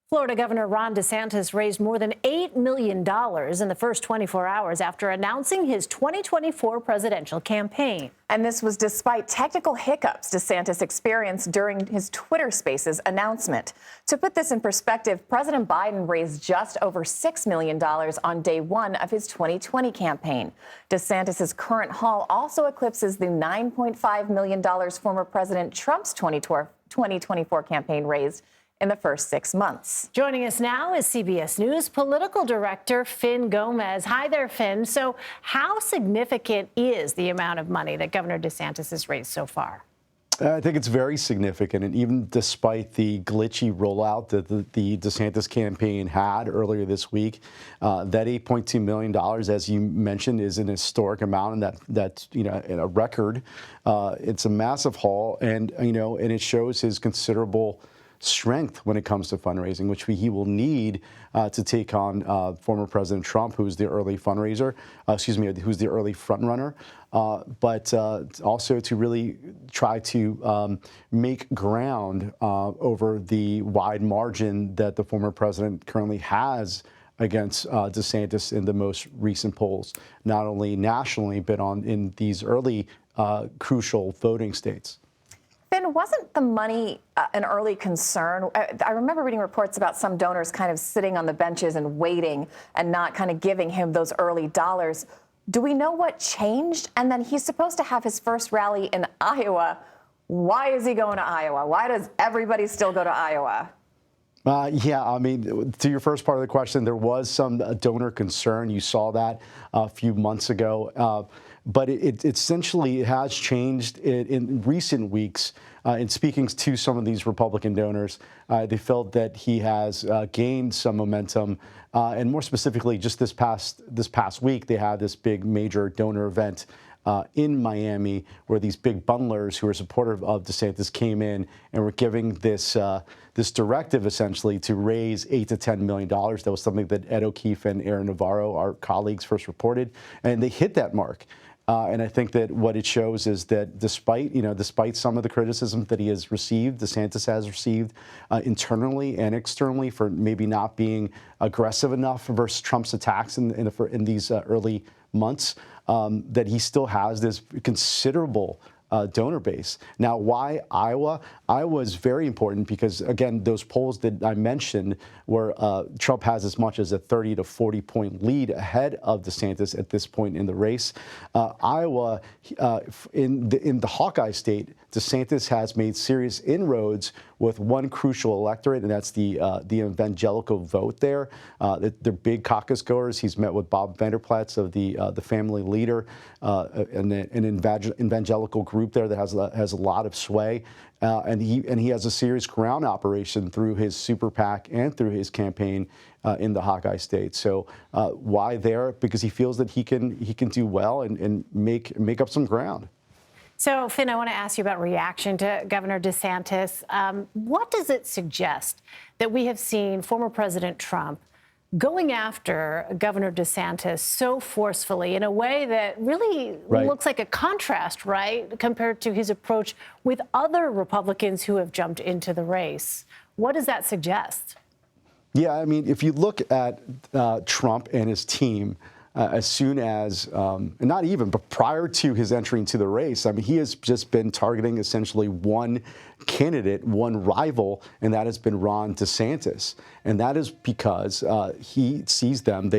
Florida Governor Ron DeSantis raised more than $8 million in the first 24 hours after announcing his 2024 presidential campaign. And this was despite technical hiccups DeSantis experienced during his Twitter Spaces announcement. To put this in perspective, President Biden raised just over $6 million on day one of his 2020 campaign. DeSantis' current haul also eclipses the $9.5 million former President Trump's 2024 campaign raised in the first 6 months. Joining us now is CBS News political director Fin Gomez. Hi there, Fin. So how significant is the amount of money that Governor DeSantis has raised so far? I think it's very significant, and even despite the glitchy rollout that the DeSantis campaign had earlier this week, that $8.2 million, as you mentioned, is an historic amount, and that's a record. It's a massive haul, and and it shows his considerable strength when it comes to fundraising, which he will need to take on former President Trump, who's the early fundraiser, who's the early frontrunner, but also to really try to make ground over the wide margin that the former president currently has against DeSantis in the most recent polls, not only nationally, but in these early crucial voting states. Fin, wasn't the money an early concern? I remember reading reports about some donors kind of sitting on the benches and waiting and not kind of giving him those early dollars. Do we know what changed? And then he's supposed to have his first rally in Iowa. Why is he going to Iowa? Why does everybody still go to Iowa? Yeah, I mean, to your first part of the question, there was some donor concern. You saw that a few months ago. But it essentially has changed in recent weeks. In speaking to some of these Republican donors, they felt that he has gained some momentum. And more specifically, just this past week, they had this big major donor event in Miami, where these big bundlers who are supportive of DeSantis came in and were giving this directive essentially to raise $8 to $10 million. That was something that Ed O'Keefe and Aaron Navarro, our colleagues, first reported, and they hit that mark. And I think that what it shows is that despite some of the criticism that he has received, DeSantis has received internally and externally for maybe not being aggressive enough versus Trump's attacks in these early months, that he still has this considerable donor base. Now, why Iowa? Iowa is very important because, again, those polls that I mentioned where Trump has as much as a 30 to 40 point lead ahead of DeSantis at this point in the race. Iowa, in the Hawkeye state, DeSantis has made serious inroads with one crucial electorate, and that's the evangelical vote there. They're big caucus goers. He's met with Bob Vanderplatz of the family leader, an evangelical group there that has a lot of sway. And he has a serious ground operation through his super PAC and through his campaign in the Hawkeye state. So why there? Because he feels that he can do well and make up some ground. So, Fin, I want to ask you about reaction to Governor DeSantis. What does it suggest that we have seen former President Trump going after Governor DeSantis so forcefully in a way that really looks like a contrast, right, compared to his approach with other Republicans who have jumped into the race? What does that suggest? Yeah, I mean, if you look at Trump and his team, as soon as, not even, but prior to his entry into the race, I mean, he has just been targeting essentially one candidate, one rival, and that has been Ron DeSantis. And that is because they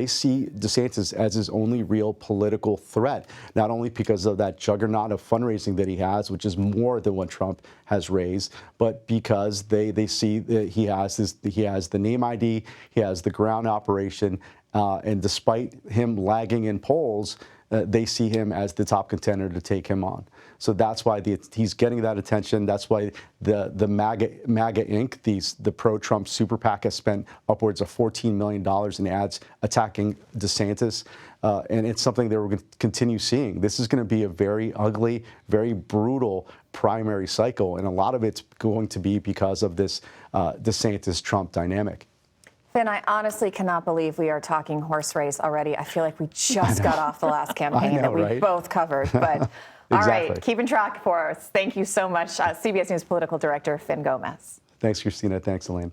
see DeSantis as his only real political threat, not only because of that juggernaut of fundraising that he has, which is more than what Trump has raised, but because they see that he has the name ID, he has the ground operation, and despite him lagging in polls, they see him as the top contender to take him on. So that's why he's getting that attention. That's why the MAGA Inc., the pro-Trump super PAC, has spent upwards of $14 million in ads attacking DeSantis. And it's something that we're going to continue seeing. This is going to be a very ugly, very brutal primary cycle. And a lot of it's going to be because of this DeSantis-Trump dynamic. Fin, I honestly cannot believe we are talking horse race already. I feel like we just got off the last campaign that we both covered. But all right, keeping track for us. Thank you so much, CBS News political director Fin Gomez. Thanks, Christina. Thanks, Elaine.